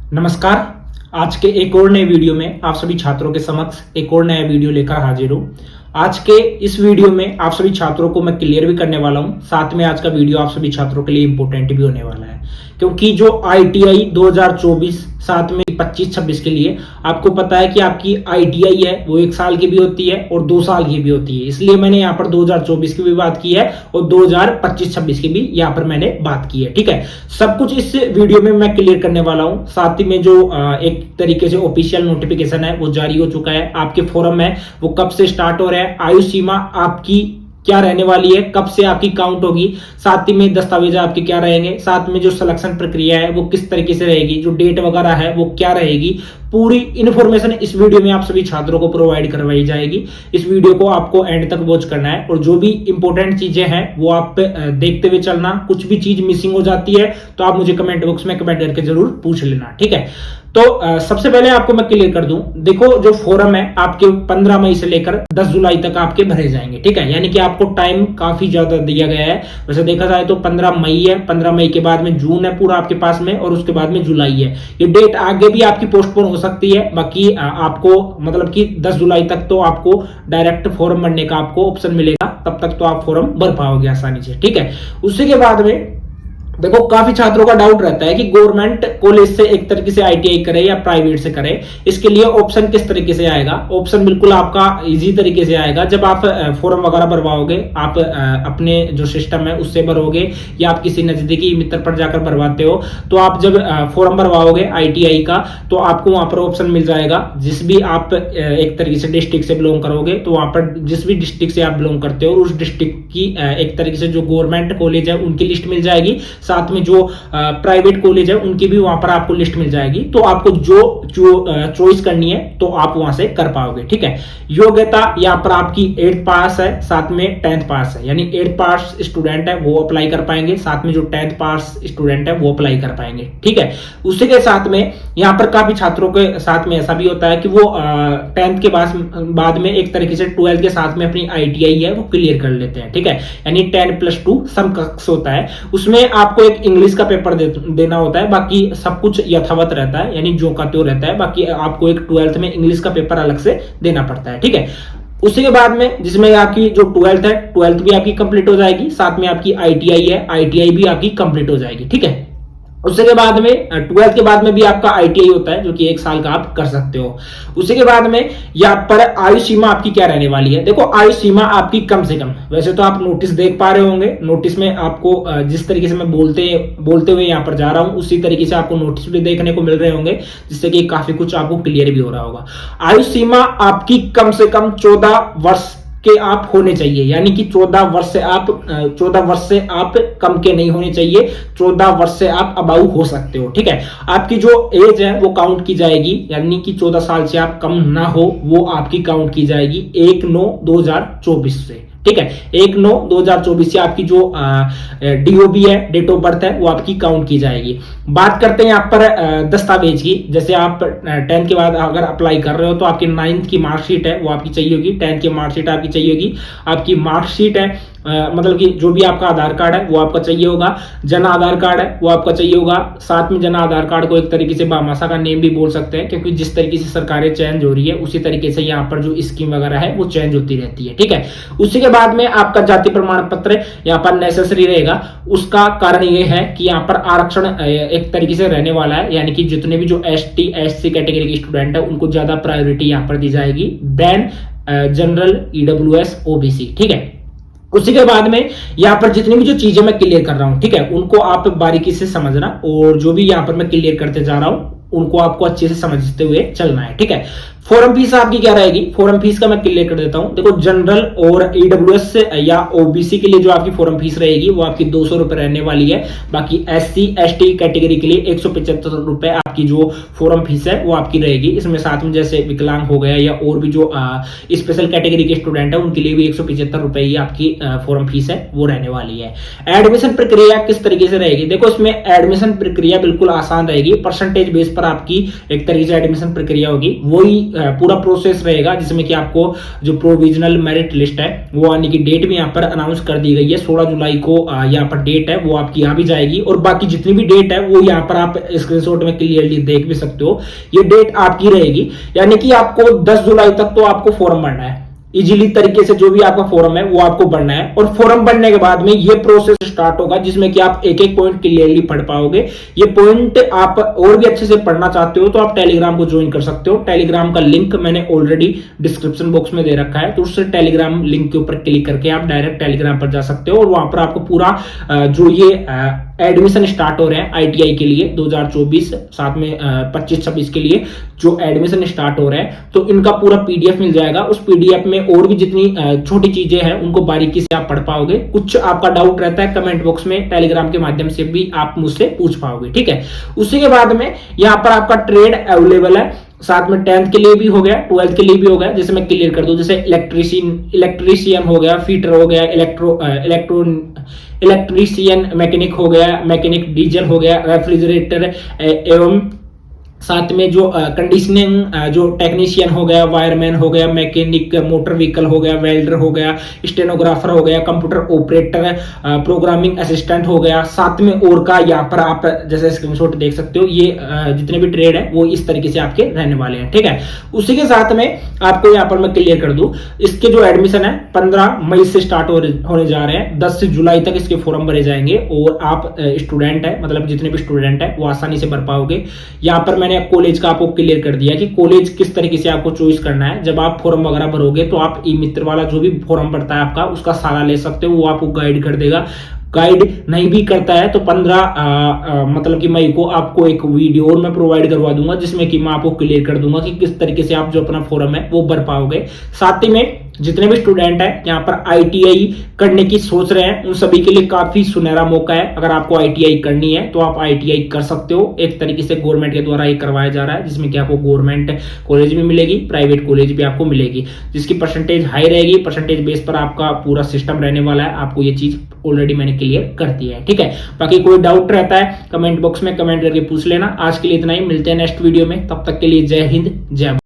नमस्कार। आज के एक और नए वीडियो में आप सभी छात्रों के समक्ष एक और नया वीडियो लेकर हाजिर हूं। आज के इस वीडियो में आप सभी छात्रों को मैं क्लियर भी करने वाला हूं, साथ में आज का वीडियो आप सभी छात्रों के लिए इंपॉर्टेंट भी होने वाला है, क्योंकि जो आईटीआई 2024 साथ में 25-26 के लिए आपको पता है कि आपकी आईटीआई है वो 1 साल की भी होती है और 2 साल की भी होती है। इसलिए मैंने यहाँ पर 2024 की भी बात की है और 2025-26 की भी यहाँ पर मैंने बात की है। ठीक है, सब कुछ इस वीडियो में मैं क्लियर करने वाला हूँ। साथ ही में जो एक तरीके से ऑफिशियल नोटिफिकेशन है वो जारी हो चुका है। आपके फोरम है वो कब से स्टार्ट हो रहा है, आयु सीमा आपकी क्या रहने वाली है, कब से आपकी काउंट होगी, साथ ही में दस्तावेज आपके क्या रहेंगे, साथ में जो सिलेक्शन प्रक्रिया है वो किस तरीके से रहेगी, जो डेट वगैरह है वो क्या रहेगी, पूरी इंफॉर्मेशन इस वीडियो में आप सभी छात्रों को प्रोवाइड करवाई जाएगी। इस वीडियो को आपको एंड तक वॉच करना है और जो भी इंपॉर्टेंट चीजें हैं वो आप देखते हुए चलना। कुछ भी चीज मिसिंग हो जाती है तो आप मुझे कमेंट बॉक्स में कमेंट करके जरूर पूछ लेना। ठीक है, तो सबसे पहले आपको मैं क्लियर कर दूं, देखो जो फोरम है आपके 15 मई से लेकर 10 जुलाई तक आपके भरे जाएंगे। ठीक है, यानी कि आपको टाइम काफी ज्यादा दिया गया है। वैसे देखा जाए तो 15 मई है, 15 मई के बाद में जून है पूरा आपके पास में और उसके बाद में जुलाई है। ये डेट आगे भी आपकी पोस्टपोन हो सकती है। बाकी आपको मतलब कि 10 जुलाई तक तो आपको डायरेक्ट फॉर्म भरने का आपको ऑप्शन मिलेगा, तब तक तो आप फॉर्म भर पाओगे आसानी से। ठीक है, उसी के बाद में देखो काफी छात्रों का डाउट रहता है कि गवर्नमेंट कॉलेज से एक तरीके से आईटीआई करे या प्राइवेट से करे, इसके लिए ऑप्शन किस तरीके से आएगा। ऑप्शन बिल्कुल आपका इजी तरीके से आएगा। जब आप फॉर्म वगैरह भरवाओगे, आप अपने जो सिस्टम है उससे भरोगे या आप किसी नजदीकी मित्र पर जाकर भरवाते हो, तो आप जब फॉर्म भरवाओगे आईटीआई का तो आपको वहां पर ऑप्शन मिल जाएगा। जिस भी आप एक तरीके से डिस्ट्रिक्ट से बिलोंग करोगे तो वहां पर जिस भी डिस्ट्रिक्ट से आप बिलोंग करते हो उस डिस्ट्रिक्ट की एक तरीके से जो गवर्नमेंट कॉलेज है उनकी लिस्ट मिल जाएगी। साथ में जो प्राइवेट कॉलेज है उनकी भी वहां पर आपको लिस्ट मिल जाएगी। तो आपको जो चॉइस करनी है तो आप वहां से कर पाओगे। ठीक है, योग्यता यहाँ पर आपकी 8th पास है, साथ में 10th पास है, यानी 8th पास स्टूडेंट है वो अप्लाई कर पाएंगे, साथ में जो 10th पास स्टूडेंट है वो अप्लाई कर पाएंगे। ठीक है, उसी के साथ में यहाँ पर काफी छात्रों के साथ में ऐसा भी होता है कि वो 10th के बाद में एक तरीके से 12th के साथ में अपनी आईटीआई है वो क्लियर कर लेते हैं। ठीक है, यानी 10+2 समकक्ष होता है, उसमें आपको एक इंग्लिश का पेपर देना होता है। बाकी सब कुछ यथावत रहता है, यानी जो का त्यों रहता है। बाकी आपको एक 12th में इंग्लिश का पेपर अलग से देना पड़ता है। ठीक है, उसी के बाद में जिसमें आपकी जो 12th है 12th भी आपकी कंप्लीट हो जाएगी, साथ में आपकी आईटीआई है, आईटीआई भी आपकी कंप्लीट हो जाएगी। ठीक है, उसी के बाद में 12th के बाद में भी आपका आईटीआई होता है जो कि 1 साल का आप कर सकते हो। उसी के बाद में यहाँ पर आयु सीमा आपकी क्या रहने वाली है। देखो आयु सीमा आपकी कम से कम, वैसे तो आप नोटिस देख पा रहे होंगे, नोटिस में आपको जिस तरीके से मैं बोलते हुए यहाँ पर जा रहा हूँ उसी तरीके से आपको नोटिस भी देखने को मिल रहे होंगे, जिससे कि काफी कुछ आपको क्लियर भी हो रहा होगा। आयु सीमा आपकी कम से कम 14 वर्ष के आप होने चाहिए, यानी कि 14 वर्ष से आप कम के नहीं होने चाहिए, 14 वर्ष से आप अबाउ हो सकते हो। ठीक है, आपकी जो एज है वो काउंट की जाएगी, यानी कि 14 साल से आप कम ना हो वो आपकी काउंट की जाएगी 1/9/2024 से। ठीक है, 1/9/2024 से आपकी जो डीओबी है, डेट ऑफ बर्थ है, वो आपकी काउंट की जाएगी। बात करते हैं यहाँ पर दस्तावेज की। जैसे आप 10th के बाद अगर अप्लाई कर रहे हो तो आपकी 9th की मार्कशीट है वो आपकी चाहिए होगी, 10th की मार्कशीट आपकी चाहिए होगी। आपकी मार्कशीट है मतलब कि जो भी आपका आधार कार्ड है वो आपका चाहिए होगा, जन आधार कार्ड है वो आपका चाहिए होगा। साथ में जन आधार कार्ड को एक तरीके से बामासा का नेम भी बोल सकते हैं, क्योंकि जिस तरीके से सरकारें चेंज हो रही है उसी तरीके से यहाँ पर जो स्कीम वगैरह है वो चेंज होती रहती है। ठीक है, उसी के बाद में आपका जाति प्रमाण पत्र यहाँ पर नेसेसरी रहेगा। उसका कारण ये है कि यहाँ पर आरक्षण एक तरीके से रहने वाला है, यानी कि जितने भी जो ST SC कैटेगरी के स्टूडेंट है उनको ज्यादा प्रायोरिटी यहाँ पर दी जाएगी देन जनरल EWS OBC। ठीक है, उसी के बाद में यहाँ पर जितनी भी जो चीजें मैं क्लियर कर रहा हूं, ठीक है, उनको आप बारीकी से समझना और जो भी यहाँ पर मैं क्लियर करते जा रहा हूं उनको आपको अच्छे से समझते हुए चलना है। ठीक है, फॉर्म फीस आपकी क्या रहेगी, फॉर्म फीस का मैं क्लियर कर देता हूं। देखो जनरल और EWS या OBC के लिए जो आपकी फॉर्म फीस रहेगी वो आपकी 200 रुपए रहने वाली है। बाकी SC ST कैटेगरी के लिए 175 रुपए आपकी जो फॉर्म फीस है वो आपकी रहेगी। इसमें साथ में जैसे विकलांग हो गया या और भी जो स्पेशल कैटेगरी के स्टूडेंट है उनके लिए भी 175 रुपए ही आपकी फॉर्म फीस है वो रहने वाली है। एडमिशन प्रक्रिया किस तरीके से रहेगी, देखो इसमें एडमिशन प्रक्रिया बिल्कुल आसान रहेगी। परसेंटेज बेस पर आपकी एक तरीके से एडमिशन प्रक्रिया होगी, वही पूरा प्रोसेस रहेगा, जिसमें कि आपको जो प्रोविजनल मेरिट लिस्ट है वो आने की डेट भी यहाँ पर अनाउंस कर दी गई है। 16 जुलाई को यहाँ पर डेट है वो आपकी यहाँ भी जाएगी और बाकी जितनी भी डेट है वो यहाँ पर आप स्क्रीनशॉट में क्लियरली क्लियरली देख भी सकते हो। ये डेट आपकी रहेगी, यानी कि आपको 10 जुलाई तक तो आपको फॉर्म भरना है। इजीली तरीके से जो भी आपका फॉर्म है वो आपको भरना है, और फॉर्म भरने के बाद में ये प्रोसेस स्टार्ट होगा जिसमें कि आप एक एक पॉइंट क्लियरली पढ़ पाओगे। ये पॉइंट आप और भी अच्छे से पढ़ना चाहते हो तो आप टेलीग्राम को ज्वाइन कर सकते हो। टेलीग्राम का लिंक मैंने ऑलरेडी डिस्क्रिप्शन बॉक्स में दे रखा है, तो उससे टेलीग्राम लिंक के ऊपर क्लिक करके आप डायरेक्ट टेलीग्राम पर जा सकते हो, और वहां पर आपको पूरा जो ये एडमिशन स्टार्ट हो रहे हैं आईटीआई के लिए 2024 साथ में 25-26 के लिए जो एडमिशन स्टार्ट हो रहे हैं, तो इनका पूरा पीडीएफ मिल जाएगा। उस पीडीएफ में और भी जितनी छोटी चीजें हैं उनको बारीकी से आप पढ़ पाओगे। कुछ आपका डाउट रहता है कमेंट बॉक्स में टेलीग्राम के माध्यम से भी आप मुझसे पूछ पाओगे, ठीक है। उसी के बाद में यहाँ पर आपका ट्रेड अवेलेबल है, साथ में 10th के लिए भी हो गया, 12th के लिए भी हो गया। जैसे मैं क्लियर कर दूं, जैसे इलेक्ट्रीशियन हो गया, फिटर हो गया, इलेक्ट्रीशियन मैकेनिक हो गया, मैकेनिक डीजल हो गया, रेफ्रिजरेटर एवं साथ में जो कंडीशनिंग जो टेक्नीशियन हो गया, वायरमैन हो गया, मैकेनिक मोटर व्हीकल हो गया, वेल्डर हो गया, स्टेनोग्राफर हो गया, कंप्यूटर ऑपरेटर, प्रोग्रामिंग असिस्टेंट हो गया, साथ में और का यहाँ पर आप जैसे स्क्रीनशॉट देख सकते हो। ये जितने भी ट्रेड है वो इस तरीके से आपके रहने वाले हैं, ठीक है। उसी के साथ में आपको यहाँ पर मैं क्लियर कर दूं, इसके जो एडमिशन है 15 मई से स्टार्ट होने जा रहे हैं। 10 जुलाई तक इसके फॉर्म भरे जाएंगे, और आप स्टूडेंट है, मतलब जितने भी स्टूडेंट है वो आसानी से भर पाओगे। यहाँ पर मैंने कॉलेज का आपको क्लियर कर दिया कि कॉलेज किस तरीके से आपको चॉइस करना है। जब आप फॉर्म वगैरह भरोगे तो आप ई मित्र वाला जो भी फॉर्म भरता है आपका, उसका सहारा ले सकते हो, वो आपको गाइड कर देगा। गाइड नहीं भी करता है तो 15 मतलब कि मई को आपको एक वीडियो और मैं प्रोवाइड करवा दूंगा, जिसमें कि मैं आपको क्लियर कर दूंगा कि किस तरीके से आप जो अपना फॉर्म है वो भर पाओगे। साथ ही में जितने भी स्टूडेंट हैं यहाँ पर आईटीआई करने की सोच रहे हैं, उन सभी के लिए काफी सुनहरा मौका है। अगर आपको आईटीआई करनी है तो आप आईटीआई कर सकते हो। एक तरीके से गवर्नमेंट के द्वारा ये करवाया जा रहा है, जिसमें कि आपको गवर्नमेंट कॉलेज भी मिलेगी, प्राइवेट कॉलेज भी आपको मिलेगी, जिसकी परसेंटेज हाई रहेगी। परसेंटेज बेस पर आपका पूरा सिस्टम रहने वाला है। आपको ये चीज ऑलरेडी मैंने क्लियर कर दिया है, ठीक है। बाकी कोई डाउट रहता है कमेंट बॉक्स में कमेंट करके पूछ लेना। आज के लिए इतना ही, मिलते हैं नेक्स्ट वीडियो में, तब तक के लिए जय हिंद जय भारत।